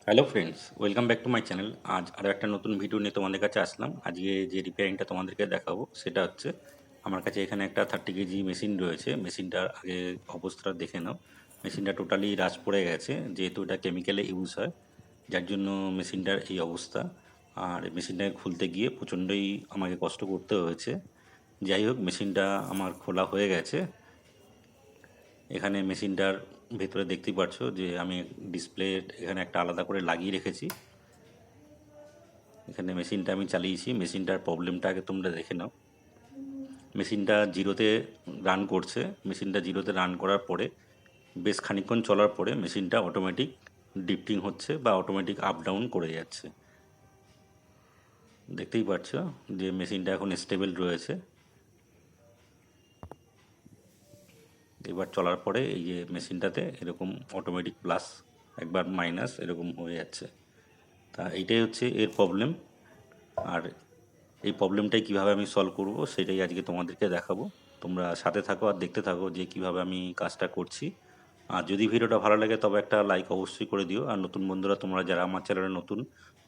Hello friends, welcome back to my channel. আজ আরও একটা নতুন ভিডিও নিয়ে তোমাদের কাছে আসলাম। আজকে যে রিপেয়ারিংটা তোমাদেরকে দেখাবো সেটা হচ্ছে, আমার কাছে এখানে একটা 30 কেজি মেশিন রয়েছে। মেশিনটার আগে অবস্থাটা দেখে নাও। মেশিনটা টোটালি রাজ পড়ে গেছে, যেহেতু এটা কেমিক্যালে ইউজ হয়, যার জন্য মেশিনটার এই অবস্থা। আর মেশিনটাকে খুলতে গিয়ে প্রচণ্ডই আমাকে কষ্ট করতে হয়েছে। যাই হোক, মেশিনটা আমার খোলা হয়ে গেছে। এখানে মেশিনটার ভেতরে দেখতেই পাচ্ছ যে আমি ডিসপ্লে এখানে একটা আলাদা করে লাগিয়ে রেখেছি। এখানে মেশিনটা আমি চালিয়েছি। মেশিনটার প্রবলেমটা আগে তোমরা দেখে নাও। মেশিনটা জিরোতে রান করছে। মেশিনটা জিরোতে রান করার পরে বেশ খানিকক্ষণ চলার পরে মেশিনটা অটোমেটিক ড্রিফটিং হচ্ছে বা অটোমেটিক আপ ডাউন করে যাচ্ছে। দেখতেই পাচ্ছ যে মেশিনটা এখন স্টেবল রয়েছে। এবার চলার পরে এই যে মেশিনটাতে এরকম অটোমেটিক প্লাস, একবার মাইনাস এরকম হয়ে যাচ্ছে। তা এইটাই হচ্ছে এর প্রবলেম। আর এই প্রবলেমটাই কীভাবে আমি সলভ করব সেটাই আজকে তোমাদেরকে দেখাবো। তোমরা সাথে থাকো আর দেখতে থাকো যে কীভাবে আমি কাজটা করছি। আর যদি ভিডিওটা ভালো লাগে তবে একটা লাইক অবশ্যই করে দিও। আর নতুন বন্ধুরা, তোমরা যারা আমার চ্যানেলে নতুন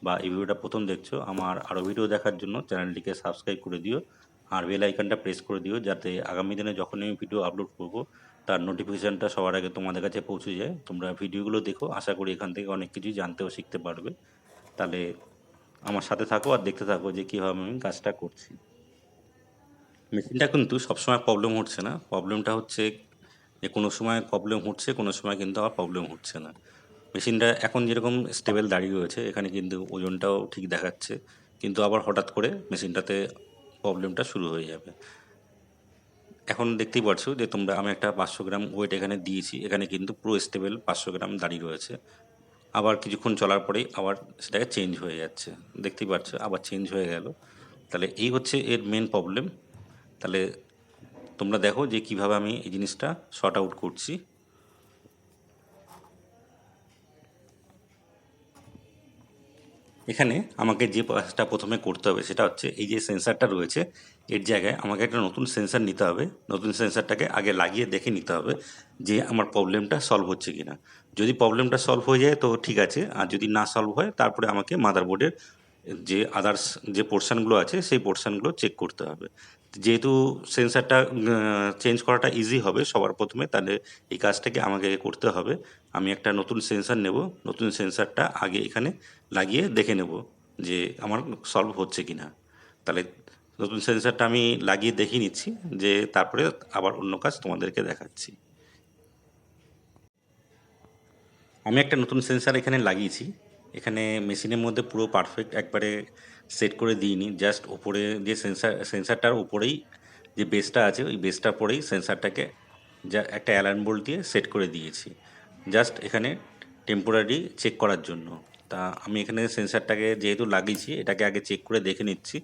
বা এই ভিডিওটা প্রথম দেখছো, আমার আরও ভিডিও দেখার জন্য চ্যানেলটিকে সাবস্ক্রাইব করে দিও। আর বেল আইকনটা প্রেস করে দিও, যাতে আগামী দিনে যখন আমি ভিডিও আপলোড করব তার নোটিফিকেশানটা সবার আগে তোমাদের কাছে পৌঁছে যায়। তোমরা ভিডিওগুলো দেখো, আশা করি এখান থেকে অনেক কিছুই জানতে ও শিখতে পারবে। তাহলে আমার সাথে থাকো আর দেখতে থাকো যে কীভাবে আমি কাজটা করছি। মেশিনটা কিন্তু সবসময় প্রবলেম হচ্ছে না। প্রবলেমটা হচ্ছে যে কোনো সময় প্রবলেম হচ্ছে, কোনো সময় কিন্তু আবার প্রবলেম হচ্ছে না। মেশিনটা এখন যেরকম স্টেবল দাঁড়িয়ে রয়েছে, এখানে কিন্তু ওজনটাও ঠিক দেখাচ্ছে, কিন্তু আবার হঠাৎ করে মেশিনটাতে প্রবলেমটা শুরু হয়ে যাবে। এখন দেখতেই পাচ্ছো যে তোমরা, আমি একটা 500 গ্রাম ওয়েট এখানে দিয়েছি, এখানে কিন্তু পুরো স্টেবল 500 গ্রাম দাঁড়িয়ে রয়েছে। আবার কিছুক্ষণ চলার পরেই আবার সেটাকে চেঞ্জ হয়ে যাচ্ছে। দেখতেই পাচ্ছ আবার চেঞ্জ হয়ে গেল। তাহলে এই হচ্ছে এর মেন প্রবলেম। তাহলে তোমরা দেখো যে কিভাবে আমি এই জিনিসটা শর্ট আউট করছি। এখানে আমাকে যে কাজটা প্রথমে করতে হবে সেটা হচ্ছে, এই যে সেন্সারটা রয়েছে এর জায়গায় আমাকে একটা নতুন সেন্সার নিতে হবে। নতুন সেন্সারটাকে আগে লাগিয়ে দেখে নিতে হবে যে আমার প্রবলেমটা সলভ হচ্ছে কি না। যদি প্রবলেমটা সলভ হয়ে যায় তো ঠিক আছে, আর যদি না সলভ হয় তারপরে আমাকে মাদারবোর্ডের যে আদার্স যে পোর্শানগুলো আছে সেই পোর্শানগুলো চেক করতে হবে। যেহেতু সেন্সারটা চেঞ্জ করাটা ইজি হবে সবার প্রথমে, তাহলে এই কাজটাকে আমাকে করতে হবে। আমি একটা নতুন সেন্সার নেব। নতুন সেন্সারটা আগে এখানে লাগিয়ে দেখে নেব যে আমার সলভ হচ্ছে কি না। তাহলে নতুন সেন্সারটা আমি লাগিয়ে দেখিয়ে নিচ্ছি, যে তারপরে আবার অন্য কাজ তোমাদেরকে দেখাচ্ছি। আমি একটা নতুন সেন্সার এখানে লাগিয়েছি। এখানে মেশিনের মধ্যে পুরো পারফেক্ট একবারে সেট করে দিইনি, জাস্ট ওপরে যে সেন্সারটার উপরেই যে বেসটা আছে ওই বেসটার পরেই সেন্সারটাকে যা একটা অ্যালার্ম বোল্ট দিয়ে সেট করে দিয়েছি, জাস্ট এখানে টেম্পোরারি চেক করার জন্য। তা আমি এখানে সেন্সারটাকে যেহেতু লাগিয়েছি, এটাকে আগে চেক করে দেখে নিচ্ছি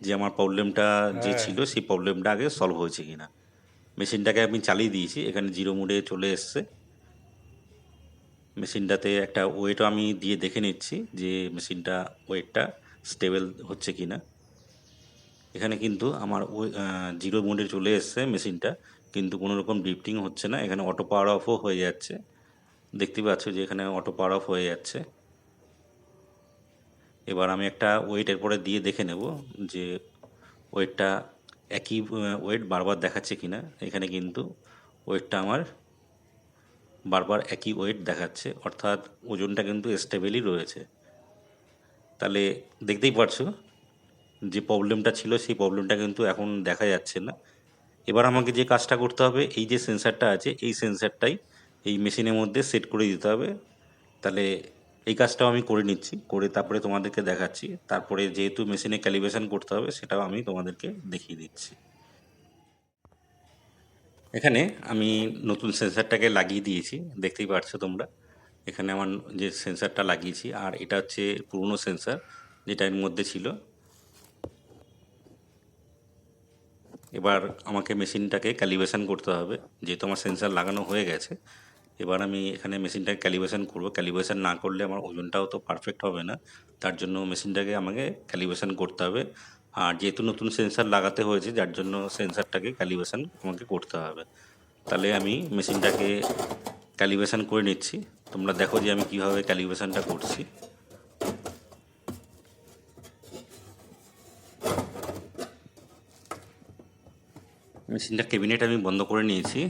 যে আমার প্রবলেমটা যে ছিল সেই প্রবলেমটা আগে সলভ হয়েছে কিনা। মেশিনটাকে আমি চালিয়ে দিয়েছি, এখানে জিরো মোডে চলে এসছে। মেশিনটাতে একটা ওয়েটও আমি দিয়ে দেখে নিচ্ছি যে মেশিনটা ওয়েটটা স্টেবল হচ্ছে কি না। এখানে কিন্তু আমার জিরো মোডে চলে এসছে মেশিনটা, কিন্তু কোনো রকম ড্রিফটিং হচ্ছে না। এখানে অটো পাওয়ার অফও হয়ে যাচ্ছে। দেখতে পাচ্ছ যে এখানে অটো পাওয়ার অফ হয়ে যাচ্ছে। এবার আমি একটা ওয়েট এরপরে দিয়ে দেখে নেব যে ওয়েটটা একই ওয়েট বারবার দেখাচ্ছে কিনা। এখানে কিন্তু ওয়েটটা আমার বারবার একই ওয়েট দেখাচ্ছে, অর্থাৎ ওজনটা কিন্তু স্টেবেলই রয়েছে। তাহলে দেখতেই পারছো যে প্রবলেমটা ছিল সেই প্রবলেমটা কিন্তু এখন দেখা যাচ্ছে না। এবার আমাকে যে কাজটা করতে হবে, এই যে সেন্সারটা আছে এই সেন্সারটাই এই মেশিনের মধ্যে সেট করে দিতে হবে। তাহলে এই কাজটাও আমি করে নিচ্ছি, করে তারপরে তোমাদেরকে দেখাচ্ছি। তারপরে যেহেতু মেশিনে ক্যালিব্রেশন করতে হবে সেটাও আমি তোমাদেরকে দেখিয়ে দিচ্ছি। এখানে আমি নতুন সেন্সারটাকে লাগিয়ে দিয়েছি, দেখতেই পাচ্ছ তোমরা। এখানে আমার যে সেন্সারটা লাগিয়েছি, আর এটা হচ্ছে পুরনো সেন্সার যেটা এর মধ্যে ছিল। এবার আমাকে মেশিনটাকে ক্যালিব্রেশন করতে হবে, যেহেতু আমার সেন্সার লাগানো হয়ে গেছে। এবার আমি এখানে মেশিনটাকে ক্যালিব্রেশন করব। ক্যালিব্রেশন না করলে আমার ওজনটাও তো পারফেক্ট হবে না, তার জন্য মেশিনটাকে আমাকে ক্যালিব্রেশন করতে হবে। আর যেহেতু নতুন সেন্সার লাগাতে হয়েছে, যার জন্য সেন্সারটাকে ক্যালিব্রেশন আমাকে করতে হবে। তাহলে আমি মেশিনটাকে ক্যালিব্রেশন করে নিচ্ছি। তোমরা দেখো যে আমি কিভাবে ক্যালিব্রেশনটা করছি। মেশিনটা ক্যাবিনেট আমি বন্ধ করে নিয়েছি।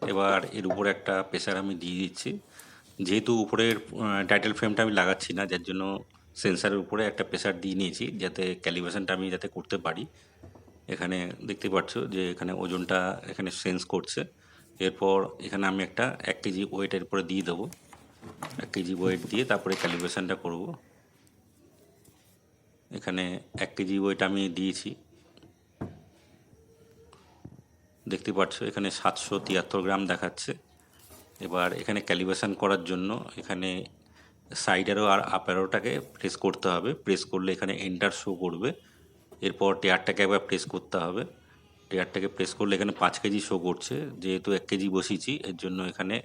এবার এর উপরে একটা প্রেসার আমি দিয়ে দিচ্ছি। যেহেতু উপরের টাইটেল ফ্রেমটা আমি লাগাচ্ছি না, যার জন্য সেন্সারের উপরে একটা প্রেসার দিয়ে নিয়েছি যাতে ক্যালিব্রেশনটা আমি যাতে করতে পারি। এখানে দেখতে পাচ্ছ যে এখানে ওজনটা এখানে সেন্স করছে। এরপর এখানে আমি একটা 1 কেজি ওয়েটের উপরে দিয়ে দেবো। 1 কেজি ওয়েট দিয়ে তারপরে ক্যালিব্রেশনটা করব। এখানে 1 কেজি ওয়েট আমি দিয়েছি। দেখতে পাচ্ছ এখানে 773 গ্রাম দেখাচ্ছে। এবার এখানে ক্যালিব্রেশন করার জন্য এখানে সাইড অ্যারো আর আপ অ্যারোটাকে প্রেস করতে হবে। প্রেস করলে এখানে এন্টার শো করবে। এরপর টেয়ারটাকে একবার প্রেস করতে হবে। টেয়ারটাকে প্রেস করলে এখানে 5 কেজি শো করছে। যেহেতু 1 কেজি বসিয়েছি এর জন্য এখানে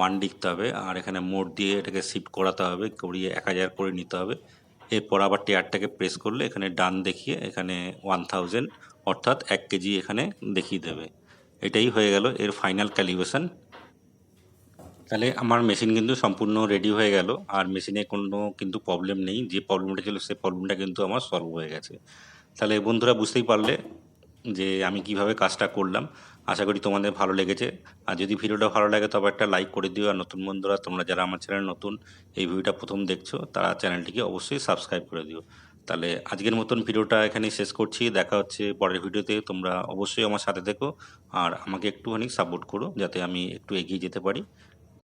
1 লিখতে হবে, আর এখানে মোড দিয়ে এটাকে শিফট করাতে হবে, করিয়ে 1000 করে নিতে হবে। এরপর আবার টেয়ারটাকে প্রেস করলে এখানে ডান দেখিয়ে এখানে 1000 অর্থাৎ 1 কেজি এখানে দেখিয়ে দেবে। এটাই হয়ে গেল এর ফাইনাল ক্যালিব্রেশন। তাহলে আমার মেশিন কিন্তু সম্পূর্ণ রেডি হয়ে গেল, আর মেশিনে কোনো কিন্তু প্রবলেম নেই। যে প্রবলেমটা ছিল সেই প্রবলেমটা কিন্তু আমার সলভ হয়ে গেছে। তাহলে বন্ধুরা বুঝতেই পারলে যে আমি কিভাবে কাজটা করলাম। আশা করি তোমাদের ভালো লেগেছে। আর যদি ভিডিওটা ভালো লাগে তবে একটা লাইক করে দিও। আর নতুন বন্ধুরা তোমরা যারা আমার চ্যানেল নতুন, এই ভিডিওটা প্রথম দেখছো, তারা চ্যানেলটিকে অবশ্যই সাবস্ক্রাইব করে দিও। তাহলে আজকের মতন ভিডিওটা এখানেই শেষ করছি। দেখা হচ্ছে পরের ভিডিওতে। তোমরা অবশ্যই আমার সাথে থেকো আর আমাকে একটুখানি সাপোর্ট করো যাতে আমি একটু এগিয়ে যেতে পারি।